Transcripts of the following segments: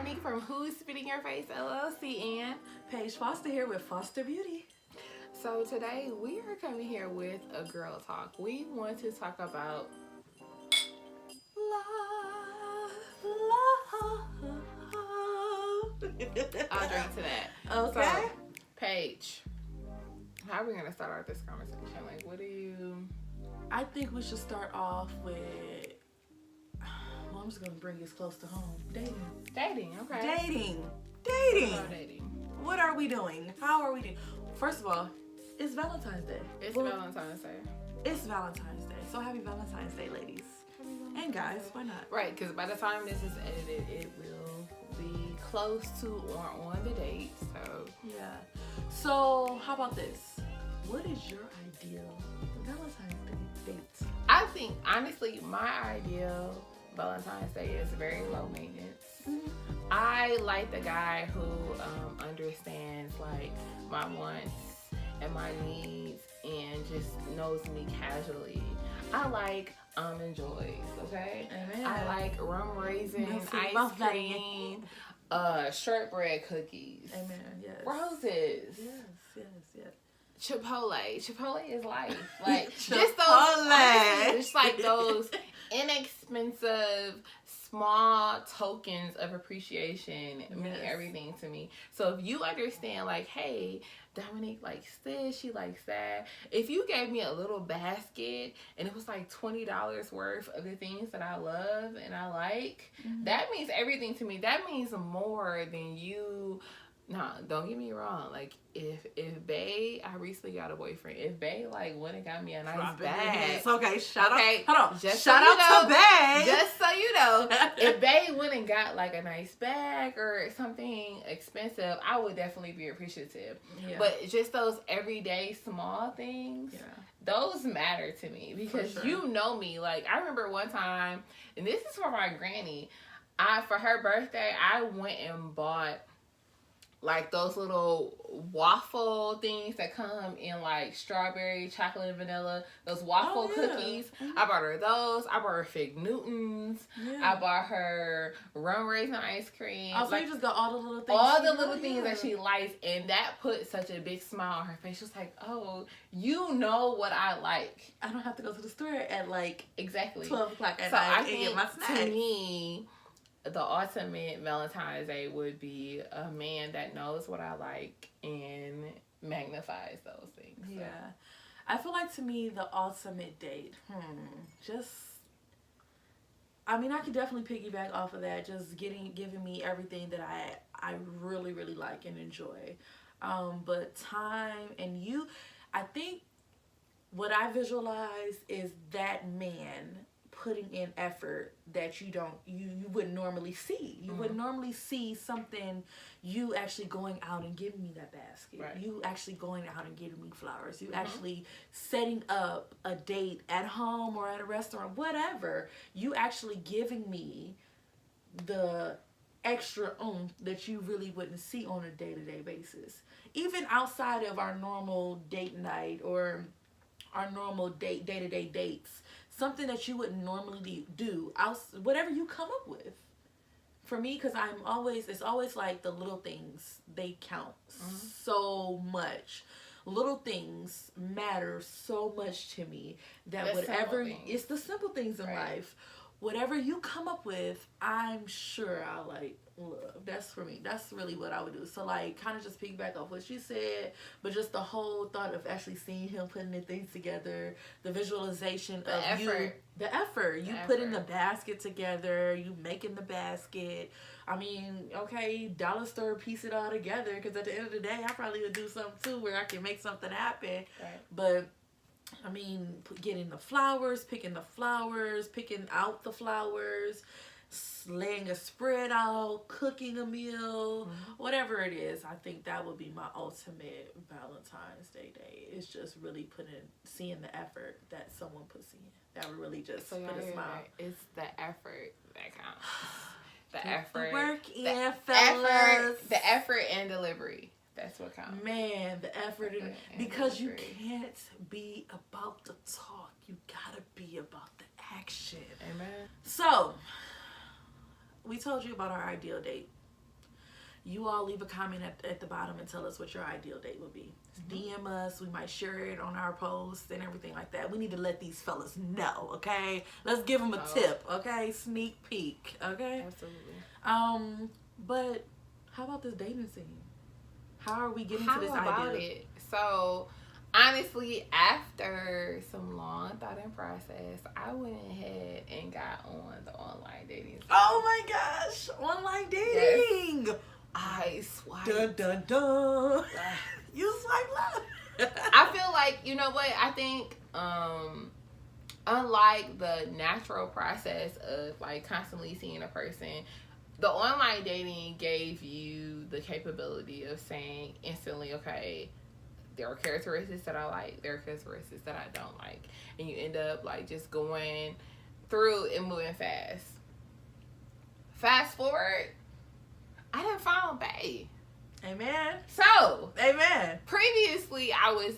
Dominique from Who's Spitting Your Face LLC and Paige Foster here with Foster Beauty. So today we are coming here with a girl talk. We want to talk about Love. I'll drink to that. Okay. So, Paige, how are we gonna start out this conversation? Like, what do you? I think we should start off with. Well, I'm just gonna bring this close to home. Dating. Okay. Dating. What about dating? What are we doing? How are we doing? First of all, it's Valentine's Day. Valentine's Day. It's Valentine's Day. So happy Valentine's Day, ladies. And guys, why not? Right, because by the time this is edited, it will be close to or on the date. So yeah. So how about this? What is your ideal Valentine's Day date? I think honestly, my ideal Valentine's Day is very low maintenance. Mm-hmm. I like the guy who understands like my wants and my needs and just knows me casually. I like almond joys, okay? Amen. I like rum raisin, ice cream, shortbread cookies. Amen. Yes. Roses. Yes. Chipotle is life. Like Chipotle. just like those inexpensive small tokens of appreciation mean everything to me. So if you understand, like, hey, Dominique likes this, she likes that. If you gave me a little basket and it was like $20 worth of the things that I love and I like, that means everything to me. That means more than you. Nah, don't get me wrong. Like, if Bae, I recently got a boyfriend. If Bae, like, went and got me a nice bag. Okay, shout out. Hold on. Just shout out to Bae. Just so you know, if Bae went and got, like, a nice bag or something expensive, I would definitely be appreciative. Yeah. But just those everyday small things, those matter to me. Because you know me. Like, I remember one time, and this is for my granny. For her birthday, I went and bought like those little waffle things that come in like strawberry, chocolate, and vanilla. Those waffle cookies. I bought her those. I bought her Fig Newtons. I bought her rum raisin ice cream. Oh, so like, you just got all the little things. All the little things that she likes, and that put such a big smile on her face. She was like, "Oh, you know what I like. I don't have to go to the store at like 12 o'clock at night and get my snacks." To me, the ultimate Valentine's Day would be a man that knows what I like and magnifies those things. Yeah. So. I feel like to me, the ultimate date, I mean, I could definitely piggyback off of that, just giving me everything that I really, really like and enjoy. But time and I think what I visualize is that man putting in effort that you wouldn't normally see. You would normally see something, you actually going out and giving me that basket. Right. You actually going out and giving me flowers. You actually setting up a date at home or at a restaurant, whatever. You actually giving me the extra oomph that you really wouldn't see on a day-to-day basis. Even outside of our normal date night or our normal day-to-day dates. Something that you wouldn't normally do, whatever you come up with. For me, because it's always like the little things, they count so much. Little things matter so much to me that it's the simple things in life. Whatever you come up with, I'm sure I'll like love. That's for me. That's really what I would do. So like kind of just piggyback off what she said, but just the whole thought of actually seeing him putting the things together, the visualization of effort. The effort. You putting the basket together, you making the basket. I mean, okay, dollar store piece it all together, because at the end of the day, I probably would do something too where I can make something happen. Right. But I mean, getting the flowers, picking out the flowers, laying a spread out, cooking a meal, whatever it is. I think that would be my ultimate Valentine's Day day. It's just really seeing the effort that someone puts in. That would really just put a smile. Right. It's the effort that counts. The effort. Work in, fellas. The effort and delivery. That's what counts. Man, the effort. Because you can't be about the talk. You gotta be about the action. Amen. So, we told you about our ideal date. you all leave a comment at the bottom and tell us what your ideal date would be. DM us. We might share it on our posts and everything like that. We need to let these fellas know, okay? Let's give them a tip, okay? Sneak peek, okay? Absolutely. But how about this dating scene? How are we getting to this idea? How about it? So, honestly, after some long thought and process, I went ahead and got on the online dating scene. Oh my gosh! Online dating! Yes. I swiped. Dun dun dun! You swipe left. I feel like, you know what? I think, unlike the natural process of like constantly seeing a person, the online dating gave you the capability of saying instantly, okay, there are characteristics that I like, there are characteristics that I don't like. And you end up like just going through and moving fast. Fast forward, I done found bae. Amen. So, amen. Previously, I was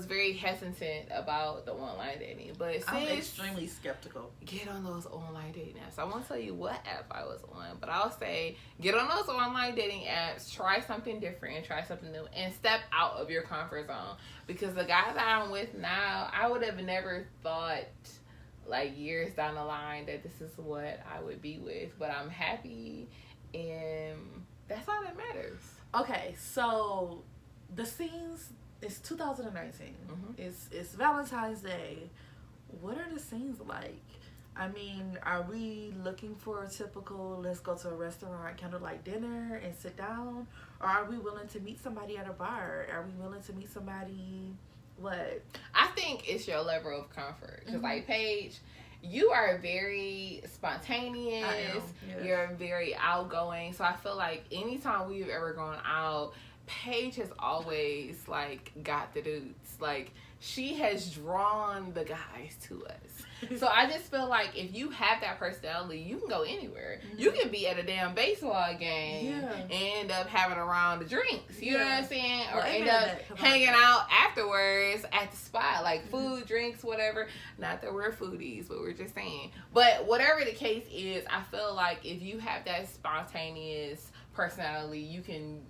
very hesitant about the online dating, but since I'm extremely skeptical. Get on those online dating apps. I won't tell you what app I was on, but I'll say get on those online dating apps, try something different and try something new, and step out of your comfort zone. Because the guy that I'm with now, I would have never thought like years down the line that this is what I would be with, but I'm happy, and that's all that matters. Okay, so the scenes. It's 2019. It's Valentine's Day. What are the scenes like? I mean, are we looking for a typical, let's go to a restaurant, candlelight dinner and sit down? Or are we willing to meet somebody at a bar? Are we willing to meet somebody, what? I think it's your level of comfort. Because like Paige, you are very spontaneous. I am, yes. You're very outgoing. So I feel like anytime we've ever gone out, Paige has always like got the dudes. Like she has drawn the guys to us. So I just feel like if you have that personality, you can go anywhere. You can be at a damn baseball game and end up having a round of drinks. You know what I'm saying? Or end up hanging out afterwards at the spot, like food, drinks, whatever. Not that we're foodies, but we're just saying. But whatever the case is, I feel like if you have that spontaneous personality, you can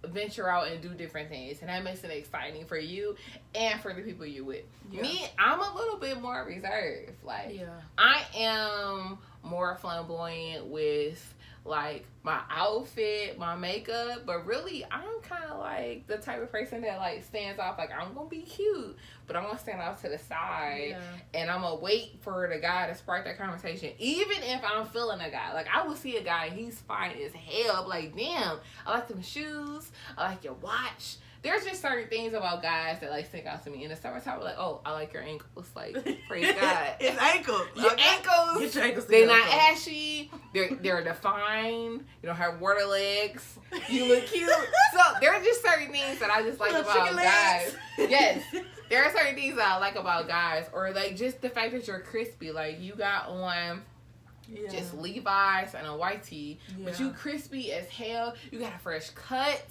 venture out and do different things, and that makes it exciting for you and for the people you're with. Me, I'm a little bit more reserved. Like I am more flamboyant with like my outfit, my makeup, but really I'm kind of like the type of person that like stands off. Like I'm gonna be cute, but I'm gonna stand off to the side and I'm gonna wait for the guy to spark that conversation. Even if I'm feeling a guy, like I will see a guy, he's fine as hell. I'm like, damn, I like them shoes, I like your watch. There's just certain things about guys that like stick out to me. In the summertime, we're like, oh, I like your ankles. Like, praise God. It's ankles. Your ankles. Get your ankles they're not ashy. They're defined. You don't have water legs. You look cute. So there are just certain things that I just like about guys. Yes. There are certain things that I like about guys. Or like just the fact that you're crispy. Like you got on just Levi's and a white tee. But you crispy as hell. You got a fresh cut.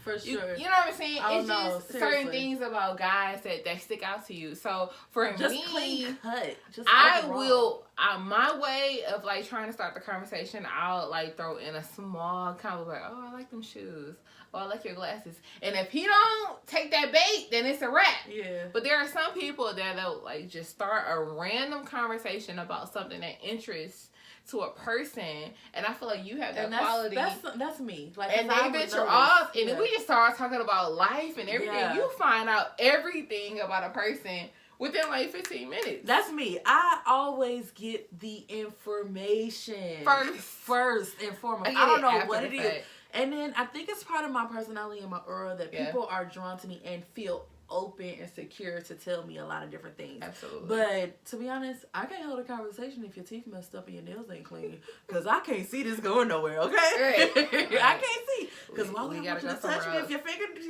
For sure. You know what I'm saying? It's just certain things about guys that stick out to you. So for just me, clean cut. Just my way of like trying to start the conversation, I'll like throw in a small comment like, oh, I like them shoes. Oh, I like your glasses. And if he don't take that bait, then it's a wrap. Yeah. But there are some people that they'll like just start a random conversation about something that interests to a person, and I feel like you have that quality. That's me. Like, and they venture off, and then we just start talking about life and everything. Yeah. You find out everything about a person within like 15 minutes. That's me. I always get the information first and foremost. I don't know what it is. And then I think it's part of my personality and my aura that people are drawn to me and feel open and secure to tell me a lot of different things. Absolutely. But to be honest, I can't hold a conversation if your teeth messed up and your nails ain't clean, because I can't see this going nowhere. Okay, right. I can't see, because why would I want you to touch me if your fingers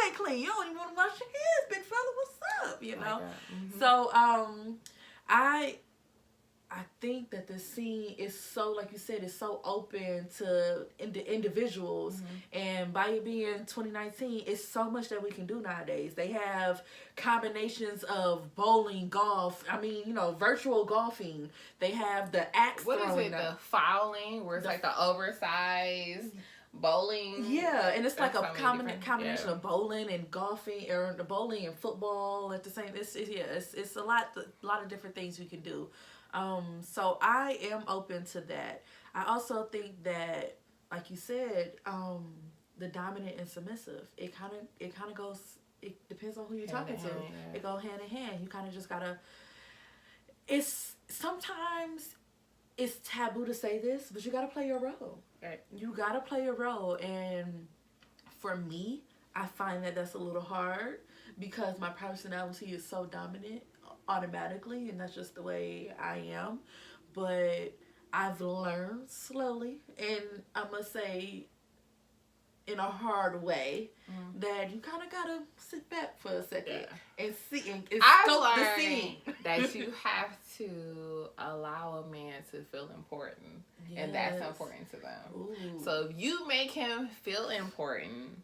ain't clean? You don't even want to wash your hands, big fella. What's up? You know. So I I think that the scene is so, like you said, it's so open to individuals. And by it being 2019, it's so much that we can do nowadays. They have combinations of bowling, golf. I mean, you know, virtual golfing. They have the axe throwing. What is it? The fouling, where it's like the oversized bowling. Yeah, and it's like a combination of bowling and golfing, or the bowling and football at the same. It's a lot of different things we can do. So I am open to that. I also think that, like you said, the dominant and submissive, it kind of goes. It depends on who you're talking to. Yeah. It go hand in hand. You kind of just gotta. Sometimes it's taboo to say this, but you gotta play your role. Right. You gotta play a role, and for me, I find that that's a little hard because my personality is so dominant automatically, and that's just the way I am. But I've learned slowly, and I must say, in a hard way, that you kind of gotta sit back for a second and see and scope the scene. That you have to allow a man to feel important, and that's important to them. Ooh. So if you make him feel important,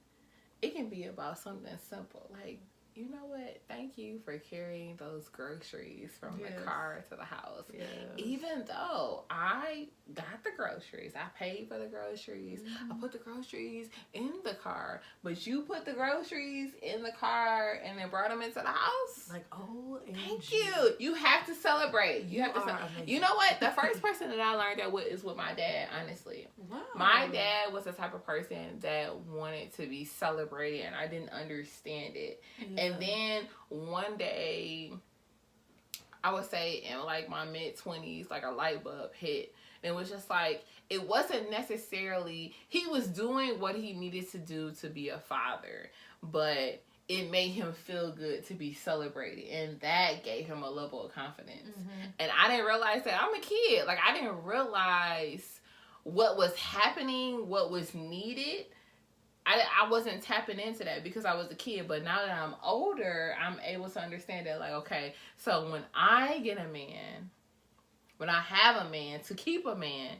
it can be about something simple, like, you know what? Thank you for carrying those groceries from the car to the house. Yes. Even though I got the groceries, I paid for the groceries, I put the groceries in the car, but you put the groceries in the car and then brought them into the house. Like, oh, thank you. You have to celebrate. You have to. You know what? The first person that I learned that with is with my dad. Honestly, wow. My dad was the type of person that wanted to be celebrated, and I didn't understand it. Yeah. And then one day, I would say in like my mid-20s, like a light bulb hit. And it was just like, it wasn't necessarily, he was doing what he needed to do to be a father, but it made him feel good to be celebrated. And that gave him a level of confidence. And I didn't realize that. I'm a kid. Like, I didn't realize what was happening, what was needed. I wasn't tapping into that because I was a kid, but now that I'm older, I'm able to understand that, like, okay, so when I get a man, when I have a man, to keep a man,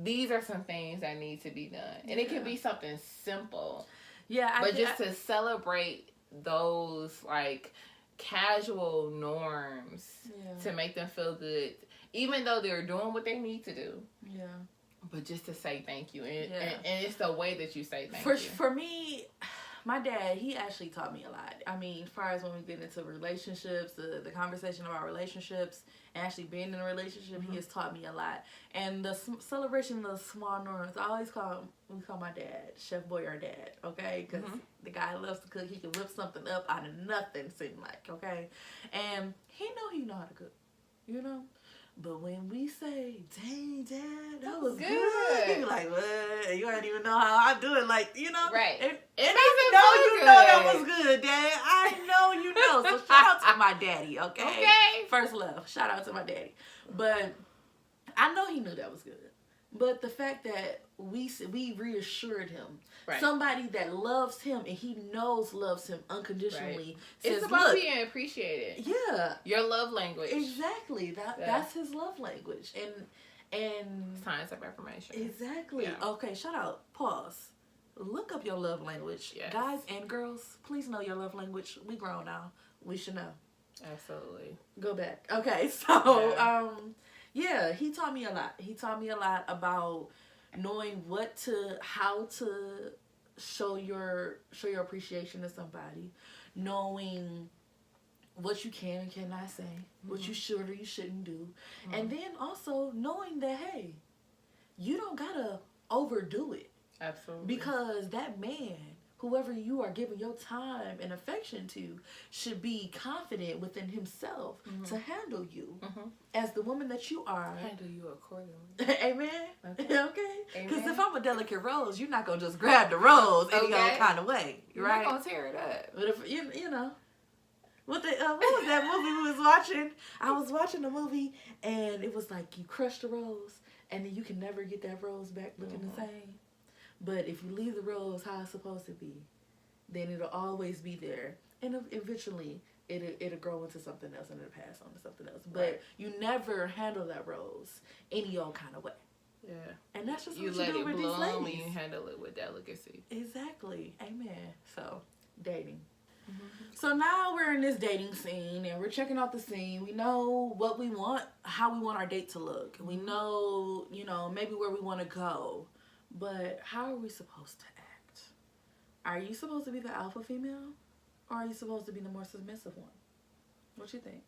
these are some things that need to be done. And it can be something simple. Yeah. But just to celebrate those, like, casual norms to make them feel good, even though they're doing what they need to do. Yeah. But just to say thank you. And it's the way that you say thank you. For me, my dad, he actually taught me a lot. I mean, as far as when we get into relationships, the conversation about relationships, and actually being in a relationship, he has taught me a lot. And the celebration of the small norms, we call my dad Chef Boyardee Dad, okay? Because the guy loves to cook. He can whip something up out of nothing, seem like, okay? And he know how to cook, you know? But when we say, dang, Dad, that was good. He be like, what? You don't even know how I do it. Like, you know. Right. And I know you know that was good, Dad. I know you know. So shout out to my daddy, okay? Okay. First love. Shout out to my daddy. But I know he knew that was good. But the fact that we reassured him, somebody that loves him and he knows loves him unconditionally. Says, it's about being appreciated. Yeah, your love language. Exactly. That's his love language, and signs of affirmation. Exactly. Yeah. Okay. Shout out. Pause. Look up your love language, guys and girls. Please know your love language. We grown now. We should know. Absolutely. Go back. Okay. So yeah, he taught me a lot. He taught me a lot about knowing how to show your appreciation to somebody, knowing what you can and cannot say, what you should or you shouldn't do, and then also knowing that, hey, you don't gotta overdo it. Absolutely. Because that man, whoever you are giving your time and affection to, should be confident within himself to handle you as the woman that you are. Handle you accordingly. Amen. Okay. Because if I'm a delicate rose, you're not gonna just grab the rose any old kind of way, you're right? You're not gonna tear it up. But if you know, what was that movie we was watching? I was watching a movie and it was like you crush the rose and then you can never get that rose back looking the same. But if you leave the rose how it's supposed to be, then it'll always be there. And eventually, it'll grow into something else and it'll pass on to something else. But you never handle that rose any old kind of way. Yeah. And that's just you what let you do it with bloom these and ladies. you handle it with delicacy. Exactly. Amen. So, dating. So now we're in this dating scene and we're checking out the scene. We know what we want, how we want our date to look. We know, maybe where we want to go. But how are we supposed to act? Are you supposed to be the alpha female? Or are you supposed to be the more submissive one? What you think?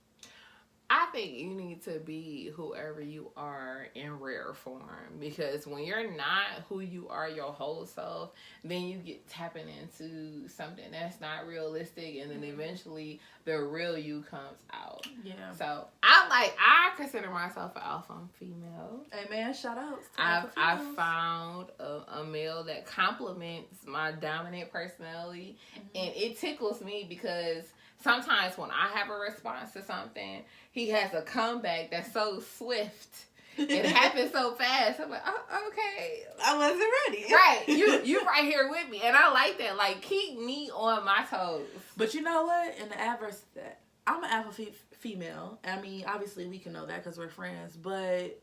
I think you need to be whoever you are in rare form, because when you're not who you are your whole self, then you get tapping into something that's not realistic, and then eventually the real you comes out. Yeah. So I consider myself an alpha female. Hey man, shout out. I've found a male that complements my dominant personality, and it tickles me because sometimes when I have a response to something, he has a comeback that's so swift. It happens so fast. I'm like, oh, okay. I wasn't ready. Right. You right here with me. And I like that. Like, keep me on my toes. But you know what? In the adverse of that, I'm an alpha female. I mean, obviously we can know that because we're friends. But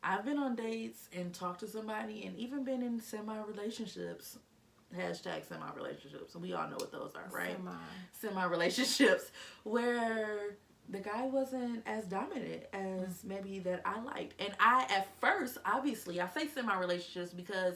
I've been on dates and talked to somebody and even been in semi-relationships. Hashtag semi-relationships. And we all know what those are, right? Semi-relationships where the guy wasn't as dominant as maybe that I liked. And I, at first, obviously, I say semi-relationships because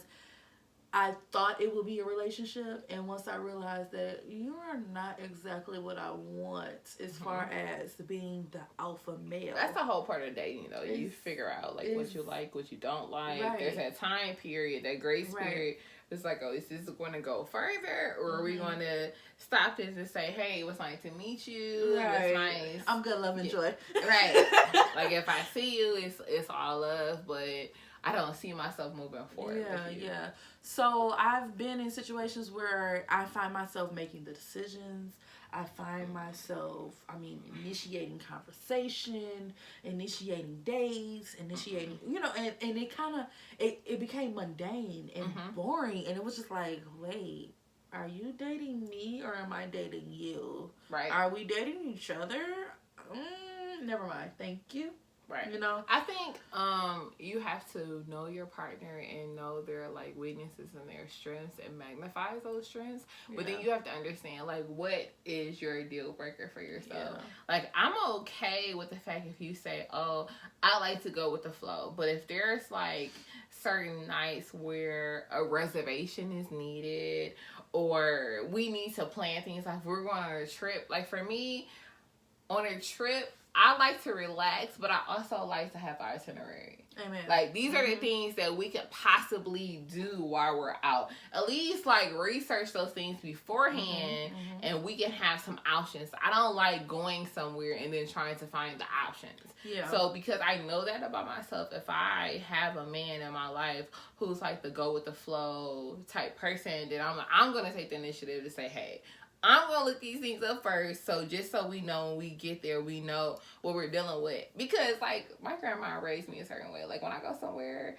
I thought it would be a relationship. And once I realized that you are not exactly what I want as far as being the alpha male. That's the whole part of dating, though. You figure out, like, what you like, what you don't like. Right. There's that time period, that grace period. It's like, oh, is this going to go further? Or are we going to stop this and say, hey, it was nice to meet you. Right. It was nice. I'm good, love, and joy. Right. Like, if I see you, it's all love, but I don't see myself moving forward with you. Yeah. So I've been in situations where I find myself making the decisions. I find myself, initiating conversation, initiating dates, initiating, and it kind of, it became mundane and boring. And it was just like, wait, are you dating me or am I dating you? Right. Are we dating each other? Never mind. Thank you. Right. I think you have to know your partner and know their like weaknesses and their strengths and magnify those strengths. But then you have to understand like what is your deal breaker for yourself. Like I'm okay with the fact if you say, oh, I like to go with the flow. But if there's like certain nights where a reservation is needed or we need to plan things, like if we're going on a trip, like for me on a trip, I like to relax, but I also like to have itinerary. Amen. Like, these are the things that we could possibly do while we're out. At least, like, research those things beforehand, and we can have some options. I don't like going somewhere and then trying to find the options. Yeah. So, because I know that about myself, if I have a man in my life who's, like, the go-with-the-flow type person, then I'm going to take the initiative to say, hey, I'm going to look these things up first, so just so we know when we get there, we know what we're dealing with. Because, like, my grandma raised me a certain way. Like, when I go somewhere,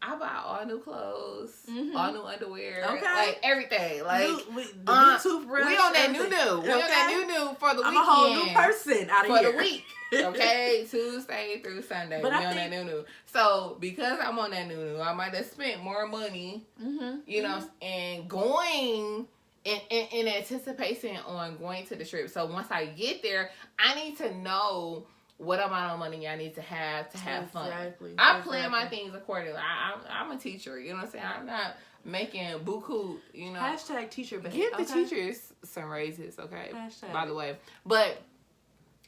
I buy all new clothes, all new underwear, like, everything. Like, new toothbrush. We on that new. We on that new for the weekend. I'm a whole new person out of here. For the week. Okay? Tuesday through Sunday. But we on that new. So, because I'm on that new, I might have spent more money, and going... In anticipation on going to the trip. So once I get there, I need to know what amount of money I need to have fun. I plan my things accordingly. I'm a teacher, you know what I'm saying? I'm not making buku, Hashtag teacher babe. Give the teachers some raises, okay? Hashtag. By the way. But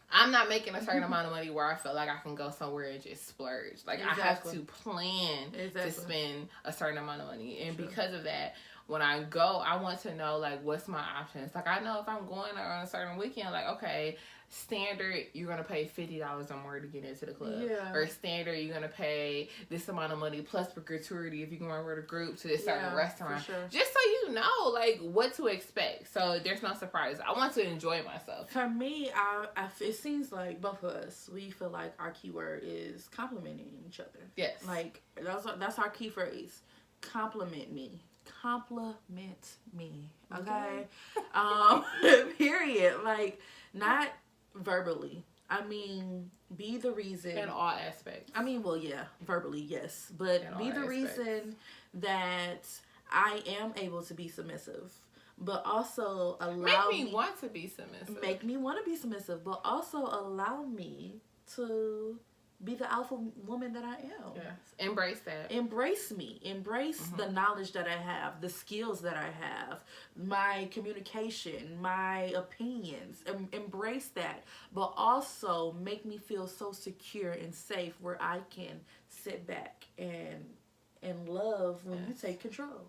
I'm not making a certain amount of money where I feel like I can go somewhere and just splurge. Like, I have to plan to spend a certain amount of money. And because of that, when I go, I want to know, like, what's my options. Like, I know if I'm going on a certain weekend, like, okay, standard, you're going to pay $50 or more to get into the club. Yeah. Or standard, you're going to pay this amount of money plus for gratuity if you're going with a group to this certain restaurant. For sure. Just so you know, like, what to expect. So there's no surprise. I want to enjoy myself. For me, it seems like both of us, we feel like our keyword is complimenting each other. Yes. Like, that's our key phrase. Compliment me. compliment me, okay? Period. Like, not verbally. I mean, be the reason. In all aspects. I mean, well, yeah, verbally, yes. But be the reason that I am able to be submissive. But also allow me want to be submissive. Make me want to be submissive. But also allow me to be the alpha woman that I am. Yes. Embrace that. Embrace me. Embrace the knowledge that I have, the skills that I have, my communication, my opinions. Embrace that. But also make me feel so secure and safe where I can sit back and love when you take control.